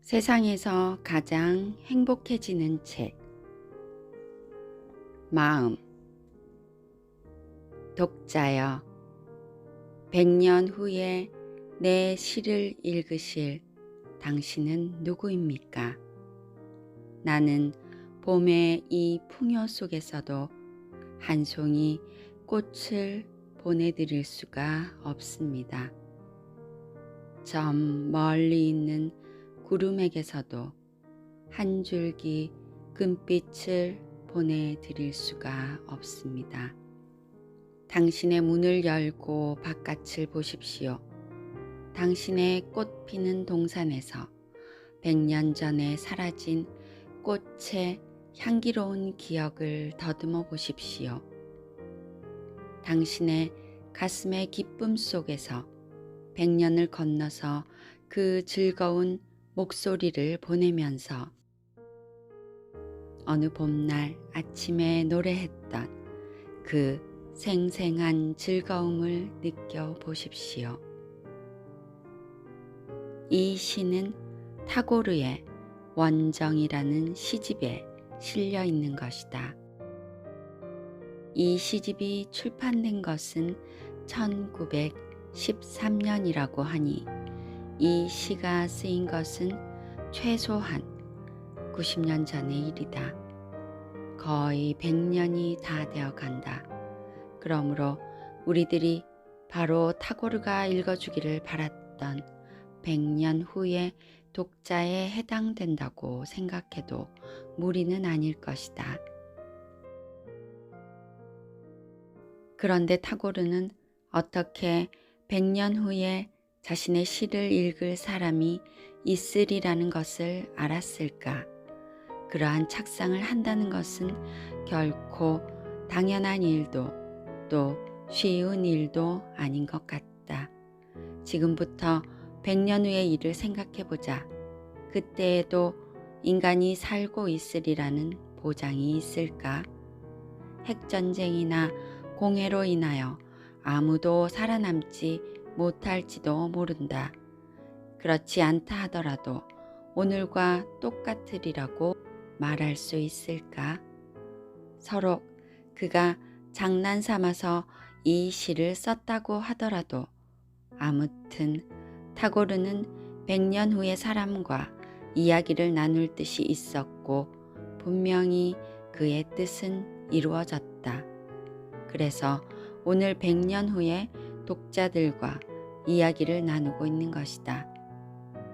세상에서 가장 행복해지는 책. 마음. 독자여, 100년 후에 내 시를 읽으실 당신은 누구입니까? 나는 봄의 이 풍요 속에서도 한 송이 꽃을 보내드릴 수가 없습니다. 저 멀리 있는 구름에게서도 한 줄기 금빛을 보내드릴 수가 없습니다. 당신의 문을 열고 바깥을 보십시오. 당신의 꽃 피는 동산에서 100년 전에 사라진 꽃의 향기로운 기억을 더듬어 보십시오. 당신의 가슴의 기쁨 속에서 100년을 건너서 그 즐거운 목소리를 보내면서 어느 봄날 아침에 노래했던 그 생생한 즐거움을 느껴보십시오. 이 시는 타고르의 원정이라는 시집에 실려 있는 것이다. 이 시집이 출판된 것은 1913년이라고 하니 이 시가 쓰인 것은 최소한 90년 전의 일이다. 거의 100년이 다 되어 간다. 그러므로 우리들이 바로 타고르가 읽어주기를 바랐던 100년 후의 독자에 해당된다고 생각해도 무리는 아닐 것이다. 그런데 타고르는 어떻게 100년 후에 자신의 시를 읽을 사람이 있으리라는 것을 알았을까? 그러한 착상을 한다는 것은 결코 당연한 일도 또 쉬운 일도 아닌 것 같다. 지금부터 100년 후의 일을 생각해보자. 그때에도 인간이 살고 있으리라는 보장이 있을까? 핵전쟁이나 공해로 인하여 아무도 살아남지 못할지도 모른다. 그렇지 않다 하더라도 오늘과 똑같으리라고 말할 수 있을까? 서로 그가 장난 삼아서 이 시를 썼다고 하더라도 아무튼 타고르는 100년 후의 사람과 이야기를 나눌 뜻이 있었고 분명히 그의 뜻은 이루어졌다. 그래서 오늘 100년 후에 독자들과 이야기를 나누고 있는 것이다.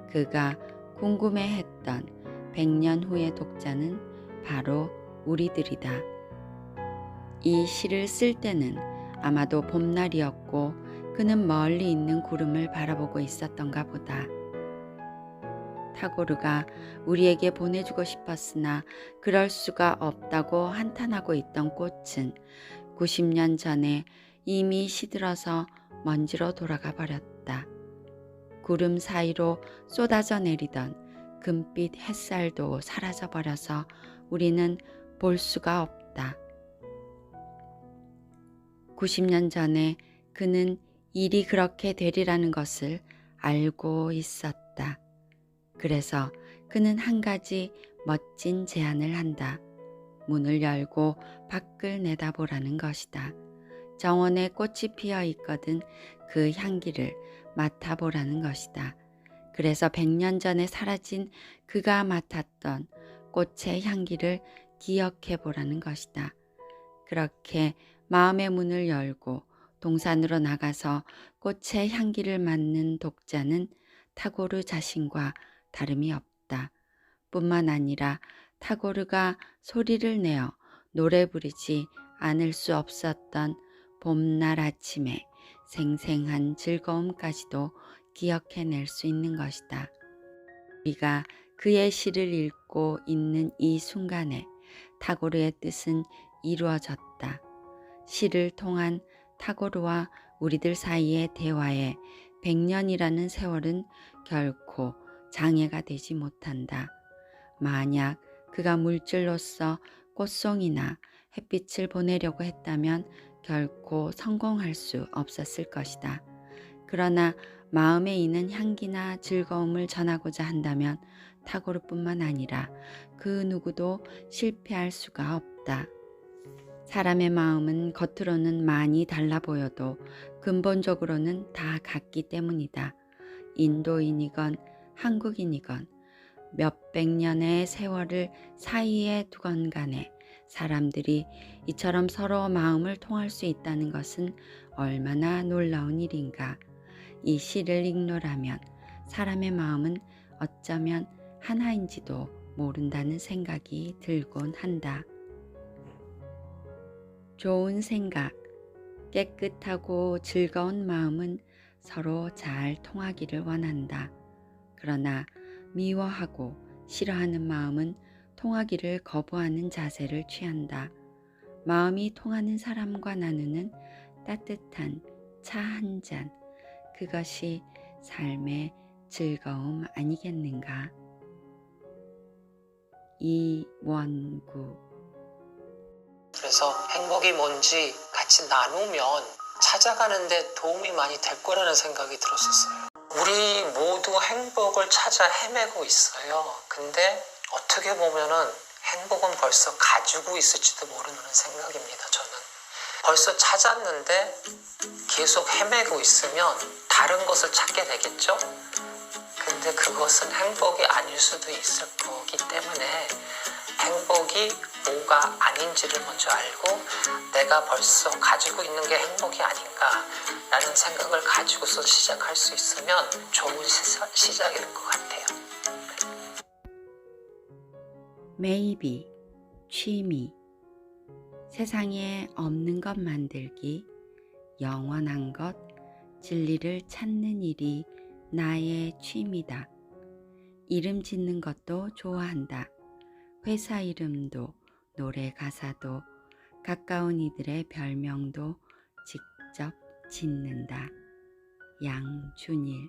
그가 궁금해했던 100년 후의 독자는 바로 우리들이다. 이 시를 쓸 때는 아마도 봄날이었고 그는 멀리 있는 구름을 바라보고 있었던가 보다. 타고르가 우리에게 보내주고 싶었으나 그럴 수가 없다고 한탄하고 있던 꽃은 90년 전에 이미 시들어서 먼지로 돌아가 버렸다. 구름 사이로 쏟아져 내리던 금빛 햇살도 사라져 버려서 우리는 볼 수가 없다. 90년 전에 그는 일이 그렇게 되리라는 것을 알고 있었다. 그래서 그는 한 가지 멋진 제안을 한다. 문을 열고 밖을 내다보라는 것이다. 정원에 꽃이 피어 있거든 그 향기를 맡아보라는 것이다. 그래서 100년 전에 사라진 그가 맡았던 꽃의 향기를 기억해 보라는 것이다. 그렇게 마음의 문을 열고 동산으로 나가서 꽃의 향기를 맡는 독자는 타고르 자신과 다름이 없다. 뿐만 아니라 타고르가 소리를 내어 노래 부르지 않을 수 없었던 봄날 아침의 생생한 즐거움까지도 기억해낼 수 있는 것이다. 우리가 그의 시를 읽고 있는 이 순간에 타고르의 뜻은 이루어졌다. 시를 통한 타고르와 우리들 사이의 대화에 100년이라는 세월은 결코 장애가 되지 못한다. 만약 그가 물질로서 꽃송이나 햇빛을 보내려고 했다면 결코 성공할 수 없었을 것이다. 그러나 마음에 있는 향기나 즐거움을 전하고자 한다면 탁오르뿐만 아니라 그 누구도 실패할 수가 없다. 사람의 마음은 겉으로는 많이 달라 보여도 근본적으로는 다 같기 때문이다. 인도인이건 한국인이건 몇백 년의 세월을 사이에 두건 간에 사람들이 이처럼 서로 마음을 통할 수 있다는 것은 얼마나 놀라운 일인가. 이 시를 읽노라면 사람의 마음은 어쩌면 하나인지도 모른다는 생각이 들곤 한다. 좋은 생각, 깨끗하고 즐거운 마음은 서로 잘 통하기를 원한다. 그러나 미워하고 싫어하는 마음은 통하기를 거부하는 자세를 취한다. 마음이 통하는 사람과 나누는 따뜻한 차 한 잔, 그것이 삶의 즐거움 아니겠는가? 이원구. 그래서 행복이 뭔지 같이 나누면 찾아가는데 도움이 많이 될 거라는 생각이 들었었어요. 우리 모두 행복을 찾아 헤매고 있어요. 근데 어떻게 보면은 행복은 벌써 가지고 있을지도 모르는 생각입니다. 저는 벌써 찾았는데 계속 헤매고 있으면 다른 것을 찾게 되겠죠. 근데 그것은 행복이 아닐 수도 있을 거기 때문에 행복이 뭐가 아닌지를 먼저 알고 내가 벌써 가지고 있는 게 행복이 아닌가 라는 생각을 가지고서 시작할 수 있으면 좋은 시작일 것 같아요. 메이비, 취미, 세상에 없는 것 만들기, 영원한 것, 진리를 찾는 일이 나의 취미다. 이름 짓는 것도 좋아한다. 회사 이름도 노래 가사도 가까운 이들의 별명도 직접 짓는다. 양준일.